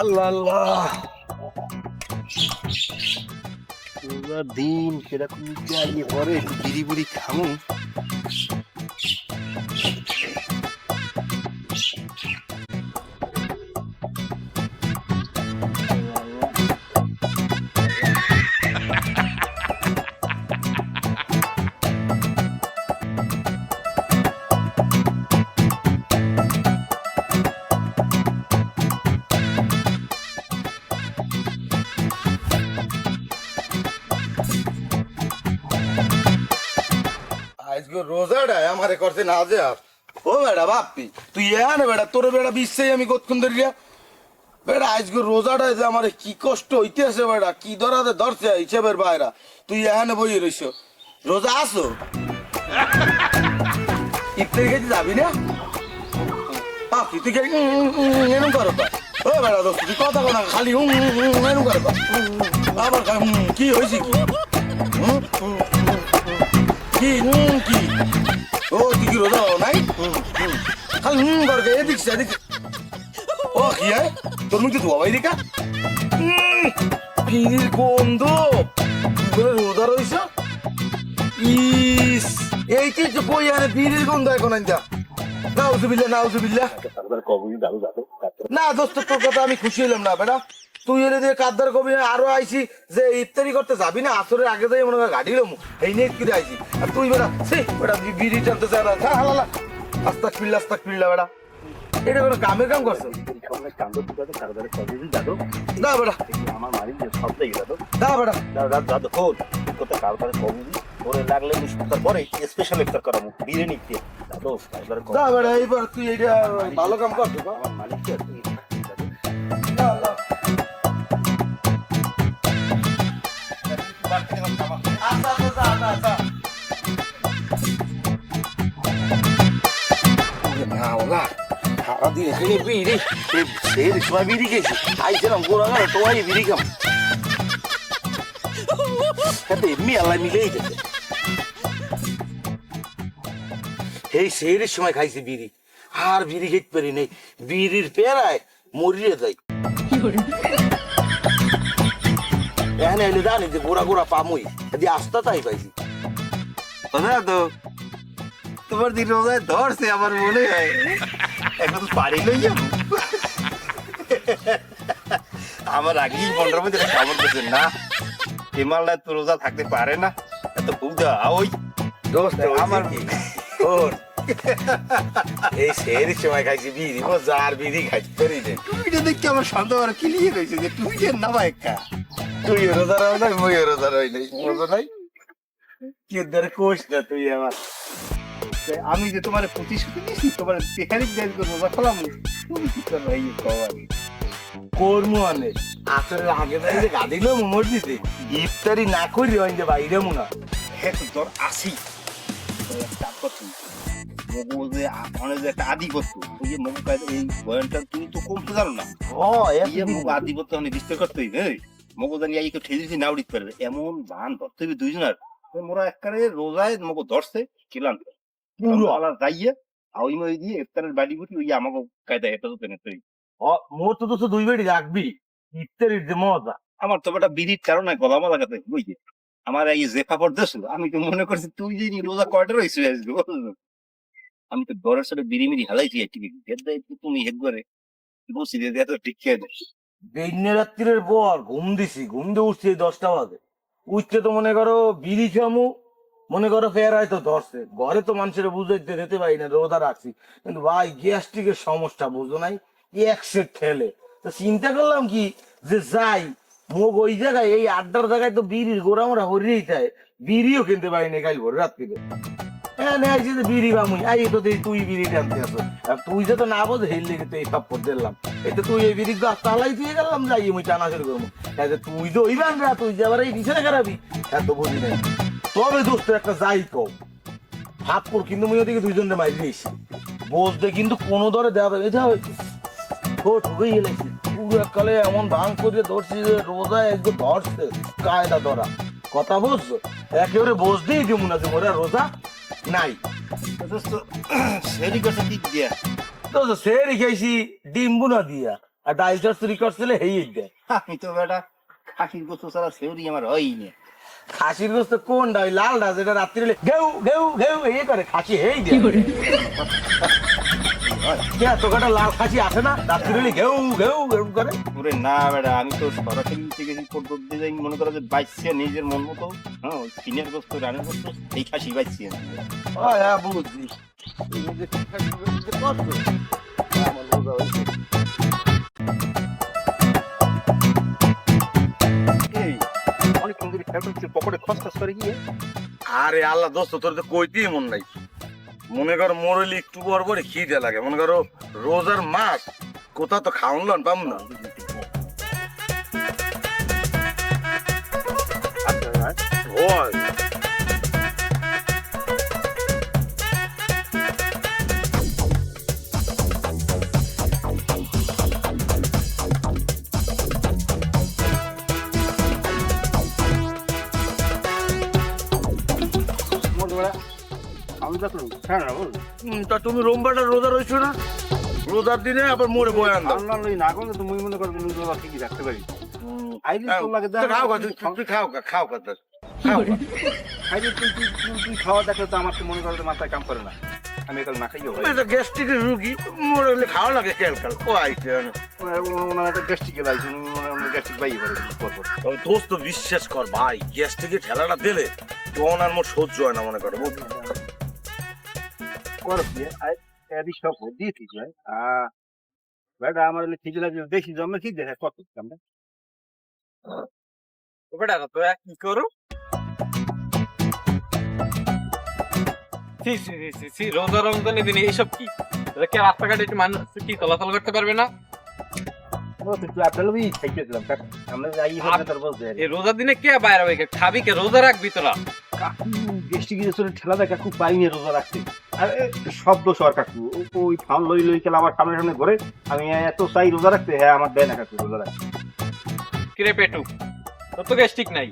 আল্লাহ আল্লাহ, পুরা দিন সেরকম দাঁড়িয়ে পরে একটু বিড়ি বুড়ি খামু। আজকে রোজাটাই আমারে করছে না যে আর ও বেড়া বাপ্পি তুই এনে বেড়া তোর বেড়া বিশ্বেই আমি কতক্ষণ ধরিয়া বেড়া আজকে রোজাটাই যে আমার কি কষ্ট হইতেছে বেড়া কি ধরাতে ধরছে হিসেবের বাইরা তুই এনে বই রইছ রোজা আসো ইফতারি খেতে যাবি না বাপ্পি তুই এরম করো তো ও বেড়া দোস্ত তুই কথা বলা খালি এরম করো তো আবার কি হয়েছে কি কি কি ও তুই কি রোজা নাই খালি করকে এদিক সেদিক ও কি হয় তোর মুখে ধোয়া ভাই দিকা ফিরির গন্ধ রোজা রইছ ইস এইটি তো কই আনে ফিরির গন্ধ এখন আনজা নাউজুবিল্লাহ নাউজুবিল্লাহ না দোস্ত তোর কথা আমি খুশি হলাম না বেটা তুই এনে দিয়ে কাদ্দার কবি আরো আইসি যে ইফতারি করতে যাবি না আসরের আগে যাই মনে হয় গাড়ি লমু এই নিয়ে কিনে আইসি আর তুই বেটা সে বেটা বিড়ি টানতে চায় না হালালা আস্তাক ফিরলা বেটা এটা কোনো কামের কাম করছো না বেটা আমার মালিক সবটাই দাদু না বেটা দাদু কোন কোথায় কারবার কবি ওরে লাগলে মুশকিল পরে স্পেশাল ইফতার করামু বিরিয়ানি দিয়ে দাদু না বেটা এইবার তুই এটা ভালো কাম কর আমার মালিক কি এই সেই সময় খাইছি বিড়ি আর বিড়ি খেতে পারি নাই বিড়ির পেরায় মরিয়ে যাই এখানে এলে জানি যে গোড়া গোড়া পামুই দিয়ে আস্তা তাই পাইছি তো তোমার দিন রোজায় ধরছে আমার মনে হয় এখন পারি লই যাব আমার আগেই 15 মিনিট খবর দিতে না হিমালয় তো রোজা থাকতে পারে না এত বুঝা ওই দোস্ত আমার ওর এই সেই সময় খাইছি বিড়ি মজার বিড়ি খাইছি তরি রে তুই দেখতে আমার সন্দেহ আর ক্লিয়ার হইছে যে তুই যে নামা একা তুই রোজা রাও না মই রোজা রই নাই মজা নাই কি ধরে কোষ না তুই আমার আমি যে তোমার প্রতিশ্রুতি দিয়েছি তোমার তেহারি দেশ রোজা খোলাম তুমি কি করবো এই কবানি কর্ম আনে আসলে আগে দাঁড়িয়ে গাদিল মোমর দিতে ইফতারি না করি হয় যে বাইরে মুনা হ্যাঁ তো তোর আসি স্টার্ট করছি মগু যে অনেক যে একটা আধিপত্য ওই যে মগু কায়দা এই বয়ানটা তুমি তো কমতে জানো না মগু আধিপত্য অনেক বিস্তার করতে হইবে মগু জানি এই কেউ ঠেলেছি না উঠিতে পারে এমন বান ধরতে হবে দুইজনের মোরা একবারে রোজায় মগু ধরছে কিলাম পুরো আলাদা যাইয়ে ওই মই দিয়ে ইফতারের বাড়ি বুটি ওই আমাকে কায়দা এটা তো পেনে তুই মোর তো তো দুই বেড়ি রাখবি ইফতারির যে মজা আমার তো বেটা বিড়ির কারণে গলা মালা কাতে বুঝলি আমার এই যে পাপড় দেছিল আমি তো মনে করছি তুই যে রোজা কয়টা রইছিস আসবি আমি তো ঘরের সাথে বিড়ি মিড়ি হালাইছি তুমি হেড করে বসি দিয়ে এত ঠিক খেয়ে দেয় দিনে রাত্রির পর ঘুম দিছি ঘুম দিয়ে উঠছি 10টা বাজে উঠতে তো মনে করো বিড়ি খামু মনে করো ফের হয়তো ধরছে ঘরে তো মানুষের বুঝাইতে দিতে পারি না রোজা রাখছি কিন্তু ভাই গ্যাস্ট্রিকের সমস্যা বুঝো নাই এক সেট ঠেলে তো চিন্তা করলাম কি যে যাই মুখ ওই জায়গায় এই আড্ডার জায়গায় তো বিড়ির গোড়া মোড়া হরিয়েই যায় বিড়িও কিনতে পারি না কাল ভোর রাত্রিতে হ্যাঁ নেছি যে বিড়ি বামুই আই তো তুই বিড়ি টানতে আসো আর তুই যে তো না বোঝে হেল লেগে তো এই থাপ্পড় দিলাম এতে তুই এই বিড়ি গাছ তালাই দিয়ে গেলাম যাই মুই টানা শুরু করবো তুই তো ওই বান তুই যে আবার এই বিছানা খারাপি এত বুঝি নাই তবে দোস্ত একটা যাই কম হাতপুর কিন্তু মুই ওদিকে দুইজনে মাইর নিয়েছি বসতে কিন্তু কোনো দরে দেওয়া যাবে এটা ঠুকেই গেলেছি পুরো এককালে এমন ভাঙ করে ধরছি যে রোজায় একদম ধরছে কায়দা ধরা কথা বুঝছো একেবারে বসতেই দিব না যে মোরা রোজা নাই সেরি করছে দিক দিয়া তো সেরি খাইছি ডিম বুনা দিয়া আর ডাইল চুরি করছিলে হেই দেয়। আমি তো বেটা খাসির গোস্ত ছাড়া সেউরি আমার হয়নি। খাসির গোস্ত কোনটা? ওই লালটা যেটা রাত্রি হলে ঘেউ ঘেউ ঘেউ এই করে খাসি হেই দেয়। তোকাটা লাল খাসি আসে না রাত্রি হলে ঘেউ ঘেউ ঘেউ করে? ওরে না বেটা, আমি তো সরাসরি গেছি পদ্ধতি যাই, মনে করো যে বাইছে নিজের মন মতো। হ্যাঁ, সিনিয়র গোস্ত রানের গোস্ত এই খাসি বাইছি। হ্যাঁ বুঝছি। অনেকক্ষণ ধরে খেয়াল করছি পকেটে খসখস করে গিয়ে। আরে আল্লাহ দোস্ত, তোর তো কইতেই মন নাই। মনে করো মরলি একটু পর পরে খিদে লাগে। মনে করো রোজার মাস, কোথাও তো খাওয়ান পাম না। ওই আমি তো হ্যাঁ না বল, তা তুমি রোমবারটা রোজা রয়েছো না? রোজার দিনে আবার মোড়ে বয়ে আনতাম। আল্লাহ না করলে তো মুই মনে করো রোজা ঠিকই রাখতে পারি। আইলে তো লাগে খাও তুই খাও খাও কথা খাইলে তুই খাওয়া দেখলে তো আমার তো মনে করো মাথায় কাম করে না। আমি এখন না খাইও গ্যাস্ট্রিকের রুগী, মোড়ে হলে খাওয়া লাগে খেয়াল খেয়াল। ও আইছে ওনার একটা গ্যাস্ট্রিক লাগছে, গ্যাস্ট্রিক বাই করে দোস্ত বিশ্বাস কর ভাই, গ্যাস্ট্রিকের ঠেলাটা দিলে তখন আর মোর সহ্য হয় না। মনে করো সব দিয়েছিস ভাই। বেটা আমার ঠিক লাগে বেশি জমে কি দেখে কত আমরা বেটা তো কি করো? রোজা রমজানের দিনে এইসব কি? কে রাস্তাঘাটে একটু মানুষ কি চলাচল করতে পারবে না? রোজার দিনে কে বাইরে হবে? খাবি কে? রোজা রাখবি তোরা? ঠেলা দেখা খুব পাইনি রোজা রাখতে। শব্দ সর কাকু ওই ফাউন লই লই খেলা আমার সামনে সামনে ঘরে। আমি এত চাই রোজা রাখতে, হ্যাঁ আমার দেয় না কাকু রোজা রাখতে। কিরে পেটু, তোর তো গ্যাস্ট্রিক নাই?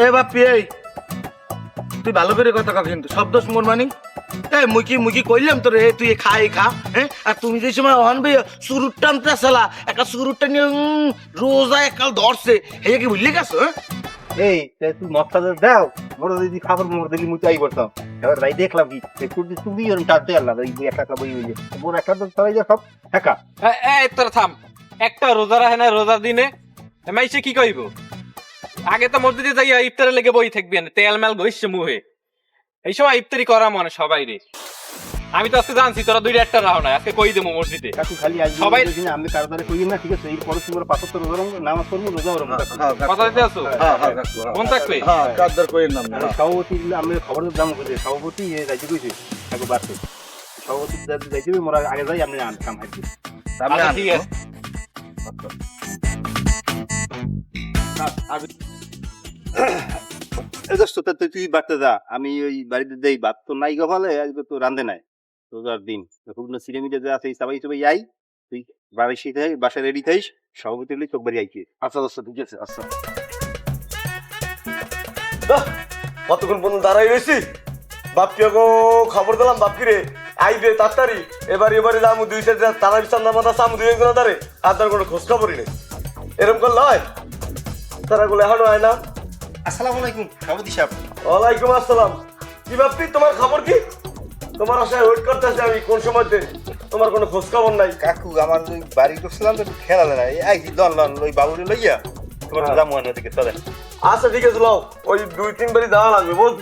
এ বাপি, এই তুই ভালো করে কথা কও কিন্তু শব্দ মোর মানি। এই মুই কি কইলাম তোর তুই খা হ্যাঁ? আর তুমি যে সময় অনবে সুরুট টানতে চালা, একটা সুরুটটা নিয়ে রোজা এককাল ধরছে, হে কি ভুললি গেছো? এই তুই মদটা দাও, মোর যদি খাবার মোর দিলি মুই চাই করতাম। এবার ভাই দেখলাম কি তুমি ওরকম টানতে আল্লাহ একটা বই হইলে মোর একটা তো সবাই সব একা। এই তোর থাম, একটা রোজা রাখে না রোজার দিনে? মাইসে কি কইব? আগে তো মসজিদে যাইয়া ইফতারে লেগে বই থাকবি না, তেল মেল গইছে মুহে। এই সময় ইফতারি করা মনে সবাই রে। আমি তো আজকে জানছি তোরা দুইটা একটা রাও না, আজকে কই দেবো মসজিদে খালি সবাই আমি কারবারে কই না, ঠিক আছে? এই পরে তোমার পাঁচ তো রোজা নামাজ পড়বো, রোজা রকম কথা দিতে আছো? মন থাকবে কাজদার কইেন নাম সভাপতি আমি খবর দাম করে সভাপতি যাইতে কইছে তাকে বাড়তে সভাপতি যাইতে মোরা আগে যাই আপনি কাম হাইছি। ঠিক আছে তুই বাড়তে যা, আমি ওই বাড়িতে যাই। ভাত তো নাই গফালে, আজকে তো রান্ধে নাই রোজার দিন। সিনে মিটে যা আছে সবাই সবাই আই, তুই বাড়ি শিখে বাসায় রেডি থাইস, সভাপতি হলে চোখ বাড়ি আইকে। আচ্ছা আচ্ছা ঠিক আছে। আচ্ছা কতক্ষণ পর্যন্ত দাঁড়াই রয়েছি? বাপকে খবর দিলাম, বাপকি রে আইবে তাড়াতাড়ি। এবারে যাবো দুই সাইড তারা চান্দা মাথা সামু দুই একজন দাঁড়ে, আর তার কোনো খোঁজ খবরই নেই। এরকম করলে হয়? তারা গুলো এখনো হয় না। আসসালামু আলাইকুম সভাপতি সাহেব। ওয়ালাইকুম আসসালাম। কি বাপি, তোমার খবর কি? তোমার আশায় ওয়েট করতেছি আমি কোন সময়, তোমার কোনো খোঁজ খবর নাই। কাকু আমার ওই বাড়ি ঢুকছিলাম তো খেলা নাই, লন ওই বাবুরে লইয়া তোমার যাবো দিকে চলে। আচ্ছা ঠিক আছে, লও ওই 2-3 বাড়ি যাওয়া লাগবে বল।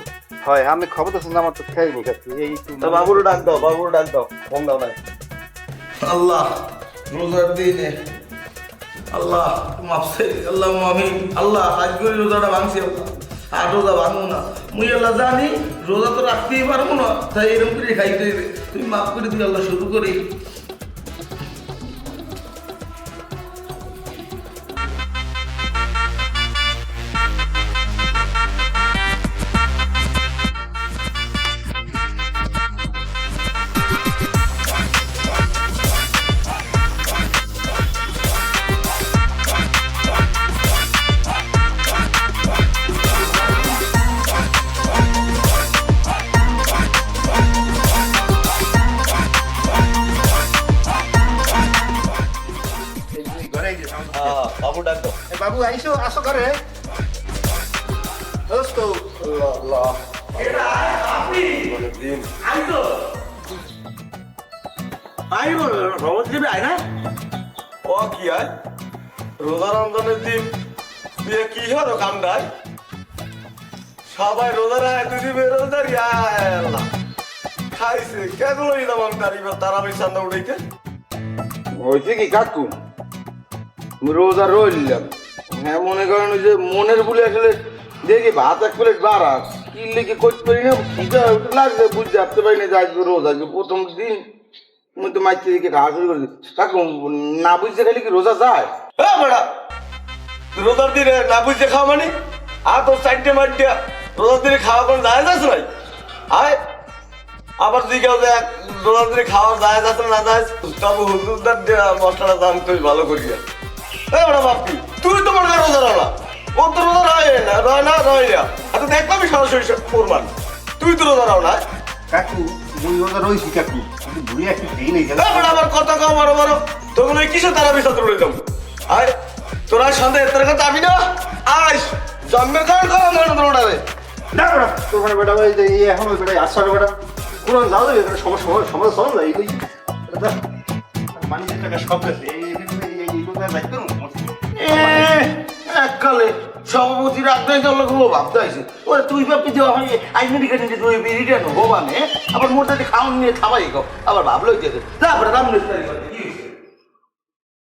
হয় আমি খবর তো আমার তো খেয়াই নি কাকু। এই বাবুরে ডাক দাও, বাবুরে ডাক দাও, ফোন দাও নাই। আল্লাহ রোজার দিনে আল্লাহ মাফসে আল্লাহ আমিন। আল্লাহ আজ করে রোজাটা ভাঙছি, আর রোজা ভাঙবো না। মুই আল্লাহ জানি রোজা তো রাখতেই পারবো না, তাই এরকম করে খাইতে তুমি মাফ করে দিই আল্লাহ। শুরু করি। করে দোস্ত আল্লাহ দিন ও কি আয় রোজা রমজানের দিন তুই কি হলো কামদায় সবাই রোজা রায় তুই দিবে রোজারি আল্লাহ খাইছে কেগুলো নিলাম আমি তারা চান্দা উঠাইতে হয়েছে কি কাকু আমি রোজা রইলাম হ্যাঁ মনে করেন ওই যে মনের ভুলে আসলে দেখি ভাত এক প্লেট বাড়া কি লেগে করতে পারি না খিদা লাগছে বুঝতে আসতে পারি না যে আজকে রোজ আজকে প্রথম দিন তুমি তো মাইকে দিকে খাওয়া শুরু করে দিচ্ছি কাকু না বুঝতে গেলে কি রোজা যায় হ্যাঁ বেড়া রোজার দিনে না বুঝতে খাওয়া মানে আর তোর চারটে মারটে রোজার দিনে খাওয়া কোনো যায় যাচ্ছে নাই আয় আবার তুই কেউ দেখ রোজার দিনে খাওয়ার যায় যাচ্ছে না যায় তবে হুজুরদার মশলাটা দাম তুই ভালো করিয়া হ্যাঁ বেড়া বাপি তুই তো মনে কর রোজা রওনা ও তো রোজা রয় না আর তো দেখলামই সরাসরি প্রমাণ তুই তো রোজা রওনা কাকু দুই রোজা রয়েছি কাকু কিন্তু ঘুরে একটু খেয়ে নেই আবার কথা কম বড় বড় তোর কিসে তারা বিশাল রয়ে যাবো আয় তোরা সন্ধ্যা এর কথা যাবি না আয় জন্মের কারণ কম মনে তোরাবে না বেটা তোর মানে বেটা ভাই এই এখন ওই বেটা আসছে বেটা কোরআন যাও যাবে এটা সমস্যা চল যায় এই মানুষের টাকা সব গেছে এই রোজা যাইতে এককালে সভাপতি রাখতে লোকগুলো ভাবতে আছে ওরে তুই ভাবছি দেওয়া হয় আইনি কেটে তুই বিরিটা নেবো মানে আবার মোটাতে খাওয়ান নিয়ে খাবাই আবার ভাবলো রাম